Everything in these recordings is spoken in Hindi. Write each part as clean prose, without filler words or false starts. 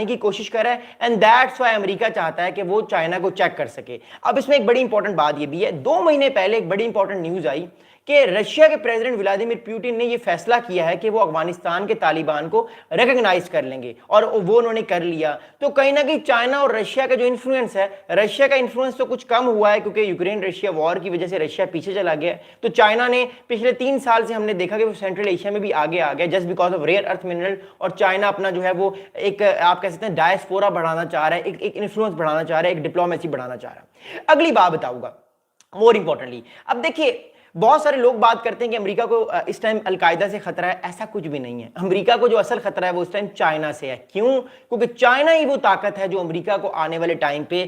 की कोशिश कर रहा है एंड दैट्स व्हाई अमेरिका चाहता है कि वो चाइना को चेक कर सके। अब इसमें एक बड़ी इंपॉर्टेंट बात ये भी है, 2 महीने पहले एक बड़ी इंपॉर्टेंट न्यूज आई कि रशिया के प्रेसिडेंट व्लादिमीर पुतिन ने यह फैसला किया है कि वो अफगानिस्तान के तालिबान को रिकॉग्नाइज कर लेंगे और वो उन्होंने कर लिया। तो कहीं ना कहीं चाइना और रशिया का जो इन्फ्लुएंस है, रशिया का इन्फ्लुएंस तो कुछ कम हुआ है क्योंकि यूक्रेन रशिया वॉर की वजह से रशिया पीछे चला गया। तो चाइना ने पिछले 3 साल से हमने देखा कि वो सेंट्रल एशिया में भी आगे आ गया just because of rare earth mineral. और चाइना अपना जो है वो एक आप कह सकते हैं डायस्पोरा बढ़ाना चाह रहा है, एक इन्फ्लुएंस बढ़ाना चाह रहा है, एक डिप्लोमेसी बढ़ाना चाह रहा है। अगली बात बताऊंगा मोर इंपॉर्टेंटली, अब देखिए बहुत सारे लोग बात करते हैं कि अमेरिका को इस टाइम अलकायदा से खतरा है, ऐसा कुछ भी नहीं है। अमेरिका को जो असल खतरा है वो इस टाइम चाइना से है। क्यों? क्योंकि चाइना ही वो ताकत है जो अमेरिका को आने वाले टाइम पे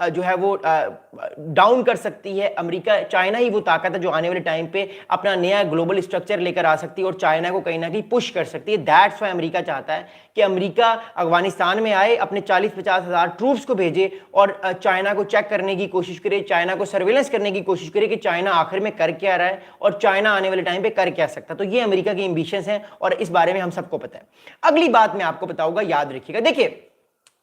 जो है वो डाउन कर सकती है। अमेरिका चाइना ही वो ताकत है जो आने वाले टाइम पे अपना नया ग्लोबल स्ट्रक्चर लेकर आ सकती है और चाइना को कहीं ना कहीं पुश कर सकती है। दैट्स व्हाई अमेरिका चाहता है कि अमेरिका अफगानिस्तान में आए, अपने 40-50 हज़ार ट्रूप्स को भेजे और चाइना को चेक करने की कोशिश करे, चाइना को सर्वेलेंस करने की कोशिश करे कि चाइना आखिर में कर क्या रहा है और चाइना आने वाले टाइम पे कर क्या सकता। तो ये अमेरिका की एम्बिशंस हैं और इस बारे में हम सबको पता है। अगली बात मैं आपको बताऊंगा, याद रखिएगा। देखिए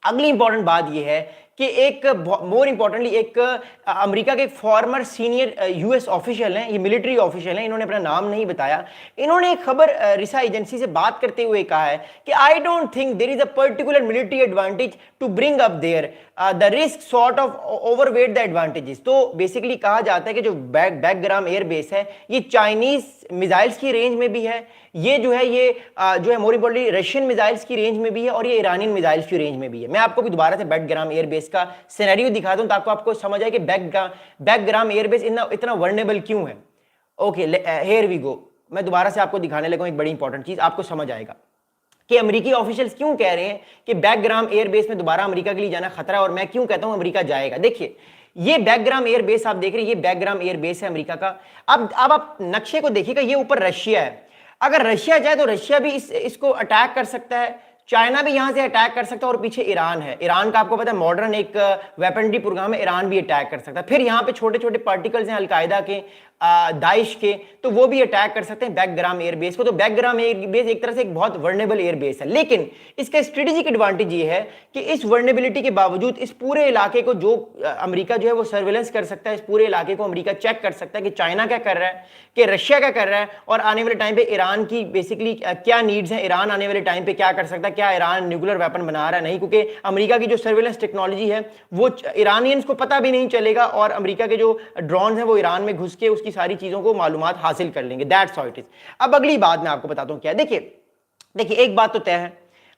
अगली इंपॉर्टेंट बात यह है कि एक मोर इंपॉर्टेंटली एक अमेरिका के फॉर्मर सीनियर यूएस ऑफिशियल हैं, ये मिलिट्री ऑफिशियल हैं, इन्होंने अपना नाम नहीं बताया। इन्होंने एक खबर रिसा एजेंसी से बात करते हुए कहा है कि I don't think there is a particular military advantage to bring up there the risk sort of overweight the advantages. तो बेसिकली कहा जाता है कि जो बैकग्राम एयर बेस है ये चाइनीज मिसाइल्स की रेंज में भी है, ये जो है मोर इम्पोर्टेंटली रशियन मिसाइल्स की रेंज में भी है और ये ईरानियन मिसाइल्स की रेंज में भी है। मैं आपको भी दोबारा से बैकग्राम एयरबेस का सिनेरियो दिखा दूं ताकि आपको समझ आए कि बैकग्राम एयरबेस इतना वर्नेबल क्यों है। ओके हियर वी गो, मैं दोबारा से आपको दिखाने लगा एक बड़ी इंपॉर्टेंट चीज, आपको समझ आएगा कि अमेरिकी ऑफिशियल्स क्यों कह रहे हैं कि बैकग्राम एयरबेस में दोबारा अमेरिका के लिए जाना खतरा है और मैं क्यों कहता हूं अमेरिका जाएगा। देखिए ये बैकग्राम एयरबेस आप देख रहे हैं, ये बैकग्राम एयरबेस है अमेरिका का। अब आप नक्शे को देखिएगा, ये ऊपर रशिया है। अगर रशिया जाए तो रशिया भी इसको अटैक कर सकता है, चाइना भी यहां से अटैक कर सकता है और पीछे ईरान है। ईरान का आपको पता है मॉडर्न एक वेपनरी प्रोग्राम है, ईरान भी अटैक कर सकता है। फिर यहां पे छोटे छोटे पार्टिकल्स हैं अलकायदा के, दाइश के, तो वो भी अटैक कर सकते हैं बैकग्राम एयरबेस को। तो बैकग्राम एयरबेस एक तरह से एक बहुत वर्नेबल एयरबेस है, लेकिन इसका स्ट्रेटेजिक एडवांटेज ये है कि इस वर्नेबिलिटी के बावजूद इस पूरे इलाके को जो अमेरिका जो है वो सर्वेलेंस कर सकता है, इस पूरे इलाके को अमेरिका चेक कर सकता है कि चाइना क्या कर रहा है, कि रशिया क्या कर रहा है और आने वाले टाइम पे ईरान की बेसिकली क्या नीड्स हैं, ईरान आने वाले टाइम पे क्या कर सकता है, क्या ईरान न्यूक्लियर वेपन बना रहा है नहीं। क्योंकि अमेरिका की जो सर्वेलेंस टेक्नोलॉजी है वो ईरानियंस को पता भी नहीं चलेगा और अमेरिका के जो ड्रोन हैं वो ईरान में घुस के उसकी सारी चीजों को मालूमात हासिल कर लेंगे। That's how it is. अब अगली बात मैं आपको बताता हूं क्या। देखिए एक बात तो तय है,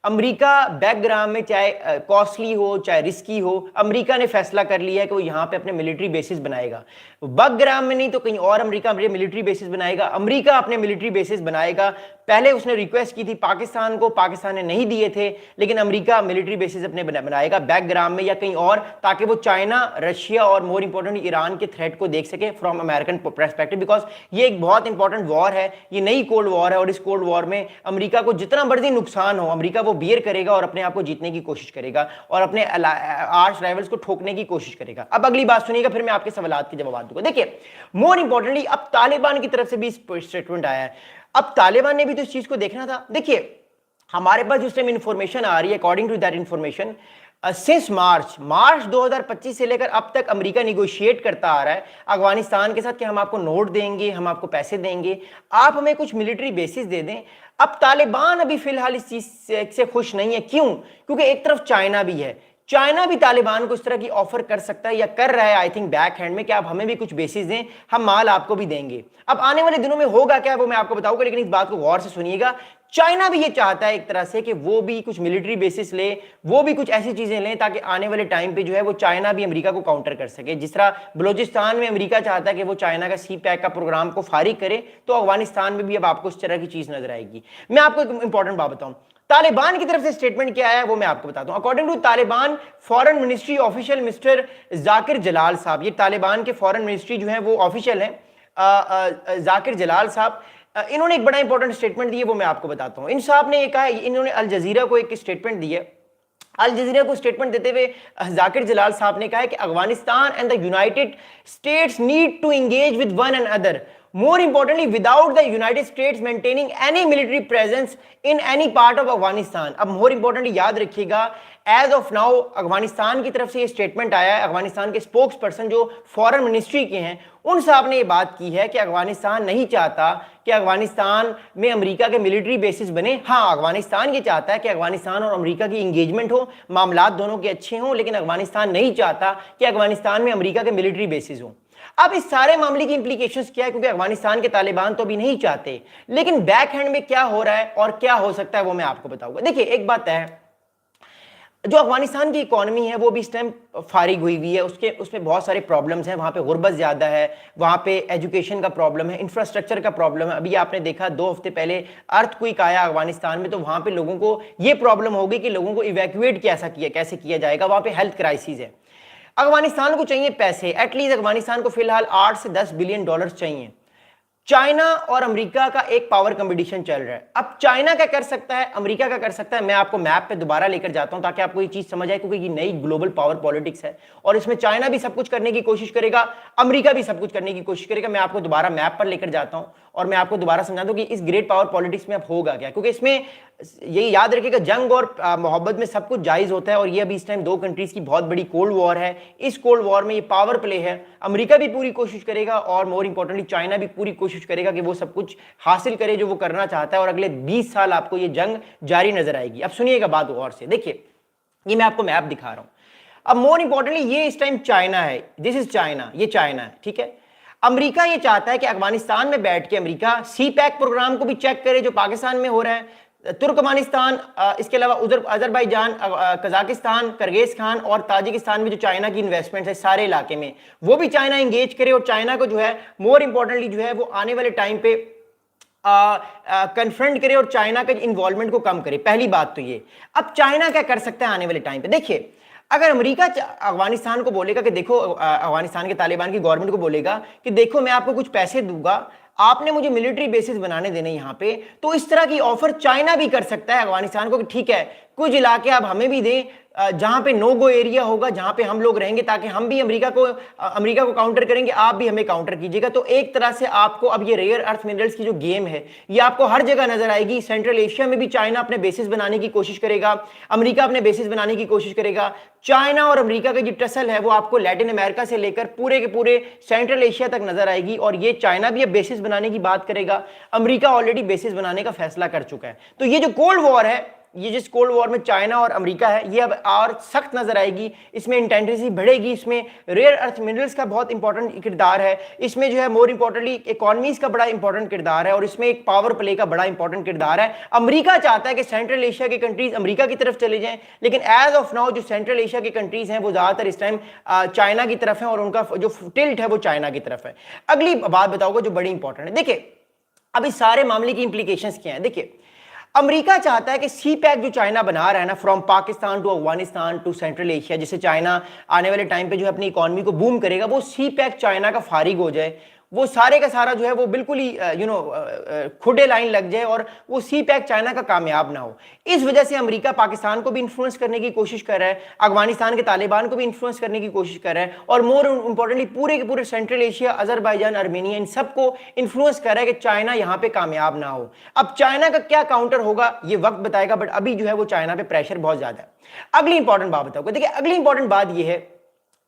अमेरिका बैकग्राउंड में चाहे कॉस्टली हो चाहे रिस्की हो, अमेरिका ने फैसला कर लिया है कि वो यहां पे अपने मिलिट्री बेसिस बनाएगा। बैकग्राउंड में नहीं तो कहीं और अमेरिका मिलिट्री बेसिस बनाएगा। अमेरिका अपने मिलिट्री बेसिस बनाएगा। पहले उसने रिक्वेस्ट की थी पाकिस्तान को, पाकिस्तान ने नहीं दिए थे, लेकिन अमेरिका मिलिट्री बेसिस अपने बनाएगा बैकग्राउंड में या कहीं और, ताकि वो चाइना, रशिया और मोर इंपॉर्टेंट ईरान के थ्रेट को देख सके फ्रॉम अमेरिकन पर्सपेक्टिव। बिकॉज ये एक बहुत इंपॉर्टेंट वॉर है, ये नई कोल्ड वॉर है और इस कोल्ड वॉर में अमेरिका को जितना मर्जी नुकसान हो अमेरिका वो बियर करेगा और अपने आप को जीतने की कोशिश करेगा और अपने आर्च राइवल्स को ठोकने की कोशिश करेगा। अब अगली बात सुनिएगा, फिर मैं आपके सवालात के जवाब दूंगा। देखिए मोर इंपॉर्टेंटली अब तालिबान की तरफ से भी स्टेटमेंट आया है। अब तालिबान ने भी तो इस चीज को देखना था। देखिए हमारे पास जिस टाइम इंफॉर्मेशन आ रही है, according to that information since March 2025 से लेकर अब तक अमेरिका निगोशिएट करता आ रहा है अफगानिस्तान के साथ कि हम आपको नोट देंगे, हम आपको पैसे देंगे, आप हमें कुछ मिलिट्री बेसिस दे दें। अब तालिबान अभी फिलहाल इस चीज से खुश नहीं है। क्यों? क्योंकि एक तरफ चाइना भी है, चाइना भी तालिबान को इस तरह की ऑफर कर सकता है या कर रहा है आई थिंक बैक हैंड में कि आप हमें भी कुछ बेसिस दें, हम माल आपको भी देंगे। अब आने वाले दिनों में होगा क्या वो मैं आपको बताऊंगा, लेकिन इस बात को गौर से सुनिएगा। चाइना भी ये चाहता है एक तरह से कि वो भी कुछ मिलिट्री बेसिस ले, वो भी कुछ ऐसी चीजें लें ताकि आने वाले टाइम पे जो है वो चाइना भी अमेरिका को काउंटर कर सके। जिस तरह बलूचिस्तान में अमेरिका चाहता है कि वो चाइना का सी पैक का प्रोग्राम को फारिग करे, तो अफगानिस्तान में भी अब आपको इस तरह की चीज नजर आएगी। मैं आपको एक इंपॉर्टेंट बात बताऊं, तालिबान की तरफ से स्टेटमेंट क्या आया वो मैं आपको बताता हूं। According to Taliban foreign ministry official mister Zakir Jalal साहब, ये तालिबान के फॉरेन मिनिस्ट्री जो है वो ऑफिशियल है जाकिर जलाल साहब, इन्होंने एक बड़ा इंपॉर्टेंट स्टेटमेंट दिया, वो मैं आपको बताता हूं। इन साहब ने कहा, इन्होंने अल जजीरा को एक स्टेटमेंट दी है। अल जजीरा को स्टेटमेंट देते हुए जाकिर जलाल साहब ने कहा है कि Afghanistan and the United States need to engage with one and other More importantly, without the United States maintaining any military presence in any part of Afghanistan. अब more importantly याद रखिएगा, एज ऑफ नाउ अफगानिस्तान की तरफ से ये स्टेटमेंट आया है, अफगानिस्तान के स्पोक्स पर्सन जो फॉरेन मिनिस्ट्री के हैं उन साहब ने ये बात की है कि अफगानिस्तान नहीं चाहता कि अफगानिस्तान में अमेरिका के मिलिट्री बेसिस बने। हाँ, अफगानिस्तान ये चाहता है कि अफगानिस्तान और अमेरिका की इंगेजमेंट हो, मामलात दोनों के अच्छे हों, लेकिन अफगानिस्तान नहीं चाहता कि अफगानिस्तान में अमेरिका के मिलिट्री बेसिस हों। अब इस सारे मामले की इंप्लीकेशंस क्या है, क्योंकि अफगानिस्तान के तालिबान तो अभी नहीं चाहते, लेकिन बैक हैंड में क्या हो रहा है और क्या हो सकता है वो मैं आपको बताऊंगा। देखिए, एक बात है, जो अफगानिस्तान की इकोनॉमी है वो भी इस टाइम फारिग हुई है, उसमें बहुत सारे प्रॉब्लम्स हैं। वहाँ पे गुर्बत ज़्यादा है, वहाँ पे एजुकेशन का प्रॉब्लम है, इंफ्रास्ट्रक्चर का प्रॉब्लम है। अभी आपने देखा 2 हफ्ते पहले अर्थक्वेक आया अफगानिस्तान में, तो वहाँ पे लोगों को ये प्रॉब्लम होगी कि लोगों को इवैक्यूएट कैसे किया जाएगा। वहाँ पे हेल्थ क्राइसिस है। अफगानिस्तान को चाहिए पैसे, एटलीस्ट अफगानिस्तान को फिलहाल 8 से 10 बिलियन डॉलर चाहिए। चाइना और अमेरिका का एक पावर कंपटीशन चल रहा है। अब चाइना क्या कर सकता है, अमेरिका क्या कर सकता है, मैं आपको मैप पे दोबारा लेकर जाता हूं ताकि आपको ये चीज समझ आए, क्योंकि ये नई ग्लोबल पावर पॉलिटिक्स है और इसमें चाइना भी सब कुछ करने की कोशिश करेगा, अमेरिका भी सब कुछ करने की कोशिश करेगा। मैं आपको दोबारा मैप पर लेकर जाता हूं और मैं आपको दोबारा समझा दूं कि इस ग्रेट पावर पॉलिटिक्स में अब होगा क्या, क्योंकि इसमें यही याद रखिएगा, जंग और मोहब्बत में सब कुछ जायज होता है। और ये अभी इस टाइम 2 कंट्रीज की बहुत बड़ी कोल्ड वॉर है। इस कोल्ड वॉर में ये पावर प्ले है, अमेरिका भी पूरी कोशिश करेगा और मोर इंपॉर्टेंटली चाइना भी पूरी कोशिश करेगा कि वो सब कुछ हासिल करे जो वो करना चाहता है, और अगले 20 साल आपको ये जंग जारी नजर आएगी। अब सुनिएगा बात गौर से, देखिए ये मैं आपको मैप दिखा रहा हूं। अब मोर इंपॉर्टेंटली ये इस टाइम चाइना है, दिस इज चाइना, ये चाइना है, ठीक है। अमेरिका ये चाहता है कि अफगानिस्तान में बैठ के अमेरिका सी पैक प्रोग्राम को भी चेक करे जो पाकिस्तान में हो रहा है, तुर्कमानिस्तान, इसके अलावा उधर अजरबैजान, कजाकिस्तान, किर्गिस्तान और ताजिकिस्तान में जो चाइना की इन्वेस्टमेंट है सारे इलाके में, वो भी चाइना इंगेज करे और चाइना को जो है मोर इंपॉर्टेंटली जो है वो आने वाले टाइम पे कन्फ्रंट करे और चाइना के इन्वॉल्वमेंट को कम करे। पहली बात तो ये। अब चाइना क्या कर सकता है आने वाले टाइम पे, देखिए अगर अमेरिका अफगानिस्तान को बोलेगा कि देखो, अफगानिस्तान के तालिबान की गवर्नमेंट को बोलेगा कि देखो मैं आपको कुछ पैसे दूंगा, आपने मुझे मिलिट्री बेसिस बनाने देने यहां पे, तो इस तरह की ऑफर चाइना भी कर सकता है अफगानिस्तान को कि ठीक है कुछ इलाके आप हमें भी दें जहां पे नो गो एरिया होगा, जहां पे हम लोग रहेंगे, ताकि हम भी अमेरिका को काउंटर करेंगे, आप भी हमें काउंटर कीजिएगा। तो एक तरह से आपको अब ये रेयर अर्थ मिनरल्स की जो गेम है ये आपको हर जगह नजर आएगी। सेंट्रल एशिया में भी चाइना अपने बेसिस बनाने की कोशिश करेगा, अमेरिका अपने बेसिस बनाने की कोशिश करेगा। चाइना और अमेरिका का जो टसल है वो आपको लैटिन अमेरिका से लेकर पूरे के पूरे सेंट्रल एशिया तक नजर आएगी। और ये चाइना भी अब बेसिस बनाने की बात करेगा, अमेरिका ऑलरेडी बेसिस बनाने का फैसला कर चुका है। तो ये जो कोल्ड वॉर है, ये जिस कोल्ड वॉर में चाइना और अमेरिका है, ये अब और सख्त नजर आएगी, इसमें इंटेंसिटी बढ़ेगी, इसमें रेयर अर्थ मिनरल्स का बहुत इंपॉर्टेंट किरदार है, इसमें जो है मोर इंपॉर्टेंटली इकोनॉमीज का बड़ा इंपॉर्टेंट किरदार है, और इसमें एक पावर प्ले का बड़ा इंपॉर्टेंट किरदार है। अमेरिका चाहता है कि सेंट्रल एशिया के कंट्रीज अमेरिका की तरफ चले जाएं, लेकिन एज ऑफ नाउ जो सेंट्रल एशिया के कंट्रीज हैं वो ज्यादातर इस टाइम चाइना की तरफ है और उनका जो टिल्ट है वो चाइना की तरफ है। अगली बात बताऊंगा जो बड़ी इंपॉर्टेंट है, देखिए अब इस सारे मामले की इंप्लीकेशंस क्या है। देखिए अमेरिका चाहता है कि सी पैक जो चाइना बना रहा है ना, from Pakistan to Afghanistan to central Asia, जिससे चाइना आने वाले टाइम पे जो है अपनी इकोनॉमी को बूम करेगा, वो सी पैक चाइना का फारिग हो जाए, वो सारे का सारा जो है वो बिल्कुल ही खुडे लाइन लग जाए और वो सी पैक चाइना का कामयाब ना हो। इस वजह से अमेरिका पाकिस्तान को भी इन्फ्लुएंस करने की कोशिश कर रहा है, अफगानिस्तान के तालिबान को भी इन्फ्लुएंस करने की कोशिश कर रहा है, और मोर इंपॉर्टेंटली पूरे के पूरे सेंट्रल एशिया, अजरबैजान, आर्मेनिया, इन सबको इन्फ्लुएंस कर रहा है कि चाइना यहाँ पे कामयाब ना हो। अब चाइना का क्या काउंटर होगा ये वक्त बताएगा, बट अभी जो है वो चाइना पे प्रेशर बहुत ज्यादा है। अगली इंपॉर्टेंट बात बताऊंगा, देखिए अगली इंपॉर्टेंट बात ये है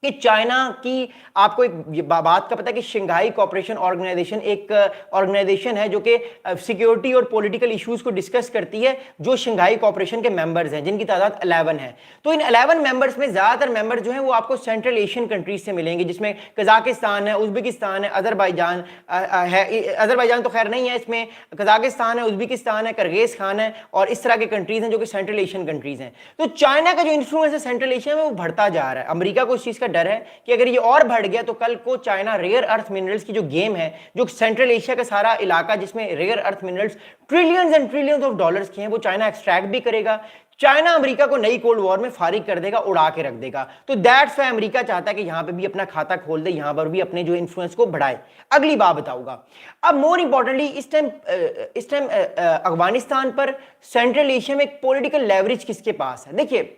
कि चाइना की, आपको एक बात का पता है कि शंघाई कोऑपरेशन ऑर्गेनाइजेशन एक ऑर्गेनाइजेशन है जो कि सिक्योरिटी और पॉलिटिकल इश्यूज को डिस्कस करती है, जो शंघाई कोऑपरेशन के मेंबर्स हैं जिनकी तादाद 11 है। तो इन 11 मेंबर्स में ज्यादातर मेंबर जो हैं वो आपको सेंट्रल एशियन कंट्रीज से मिलेंगे, जिसमें कजाकिस्तान है, उज्बेकिस्तान है, अजरबैजान है, अजरबैजान तो खैर नहीं है इसमें, कजाकिस्तान है, उज्बेकिस्तान है, किर्गिस्तान है, और इस तरह के कंट्रीज हैं जो कि सेंट्रल एशियन कंट्रीज हैं। तो चाइना का जो इन्फ्लुएंस है सेंट्रल एशिया में वो बढ़ता जा रहा है। अमेरिका को इस चीज का डर है कि अगर ये और बढ़ गया तो कल को चाइना रेयर अर्थ मिनरल्स की जो गेम है, जो सेंट्रल एशिया का सारा इलाका जिसमें rare earth minerals trillions and trillions of dollars के हैं, वो चाइना एक्सट्रैक्ट भी करेगा। चाइना अमेरिका को नई कोल्ड वॉर में फारिग कर देगा, उड़ा के रख देगा। तो दैट्स व्हाई अमेरिका चाहता है कि यहां पे भी अपना खाता खोल दे, यहां पर भी अपने जो इन्फ्लुएंस को बढ़ाए। अगली बात बताऊंगा, अब मोर इंपॉर्टेंटली इस टाइम अफगानिस्तान पर सेंट्रल एशिया में एक पॉलिटिकल लेवरेज किसके पास है। देखिए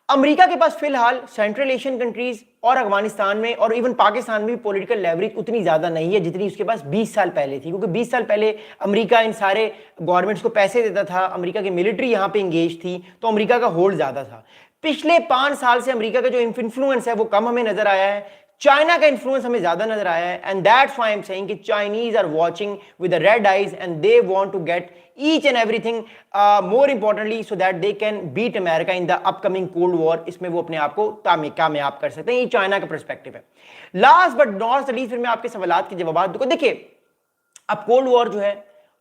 अमेरिका के पास फिलहाल सेंट्रल एशियन कंट्रीज और अफगानिस्तान में और इवन पाकिस्तान में भी पॉलिटिकल लेवरेज उतनी ज्यादा नहीं है जितनी उसके पास 20 साल पहले थी, क्योंकि 20 साल पहले अमेरिका इन सारे गवर्नमेंट्स को पैसे देता था, अमेरिका की मिलिट्री यहां पे इंगेज थी, तो अमेरिका का होल्ड ज्यादा था। पिछले 5 साल से अमेरिका का जो इन्फ्लुएंस है वो कम हमें नजर आया है, चाइना का इन्फ्लुएंस हमें ज्यादा नजर आया है, and that's why I am saying कि Chinese are watching with red eyes and they want to get each and everything more importantly so that they can beat America in the upcoming cold war. इसमें वो अपने आप को कामयाब कर सकते हैं, ये चाइना का पर्सपेक्टिव है। लास्ट बट नॉट लीस्ट फिर मैं आपके सवालात के जवाब दूंगा। देखिए, अब कोल्ड वॉर जो है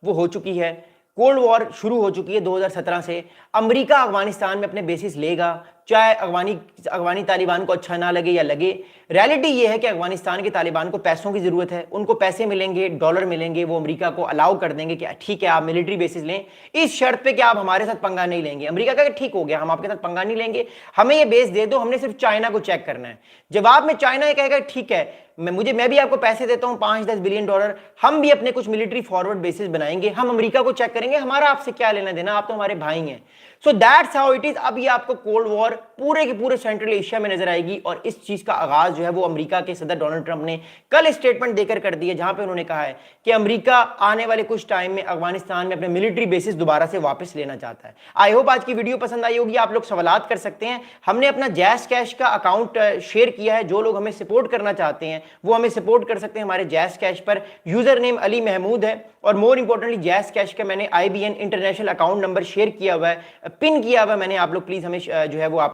वो हो चुकी है, कोल्ड वॉर शुरू हो चुकी है 2017 से। अमेरिका अफगानिस्तान में अपने बेसिस लेगा, चाहे अफगानी तालिबान को अच्छा ना लगे या लगे। रियलिटी ये है कि अफगानिस्तान के तालिबान को पैसों की जरूरत है, उनको पैसे मिलेंगे, डॉलर मिलेंगे, वो अमेरिका को अलाउ कर देंगे कि ठीक है आप मिलिट्री बेसिस लें, इस शर्त पे कि आप हमारे साथ पंगा नहीं लेंगे। अमेरिका का ठीक हो गया, हम आपके साथ पंगा नहीं लेंगे, हमें ये बेस दे दो, हमने सिर्फ चाइना को चेक करना है। जवाब में चाइना ये कहेगा ठीक है, मैं भी आपको पैसे देता हूं $5-10 बिलियन, हम भी अपने कुछ मिलिट्री फॉरवर्ड बेसिस बनाएंगे, हम अमेरिका को चेक करेंगे, हमारा आपसे क्या लेना देना, आप तो हमारे भाई हैं। So that's how it is. अब ये आपको कोल्ड वॉर पूरे के पूरे सेंट्रल एशिया में नजर आएगी, और इस चीज का आगाज जो है वो अमेरिका के सदर डोनाल्ड ट्रंप ने कल स्टेटमेंट देकर कर दिया, जहां पे उन्होंने कहा है कि अमेरिका आने वाले कुछ टाइम में अफगानिस्तान में अपने मिलिट्री बेसिस दोबारा से वापस लेना चाहता है। आई होप आज की वीडियो पसंद आई होगी, आप लोग सवालात कर सकते हैं। हमने अपना जैस कैश का अकाउंट शेयर किया है, जो लोग हमें सपोर्ट करना चाहते हैं वो हमें सपोर्ट कर सकते हैं हमारे जैस कैश पर। यूजर नेम अली महमूद है, और मोर इंपॉर्टेंटली जैस कैश का मैंने IBN international account number share किया हुआ है, पिन किया हुआ है मैंने, आप लोग प्लीज हमें जो है वो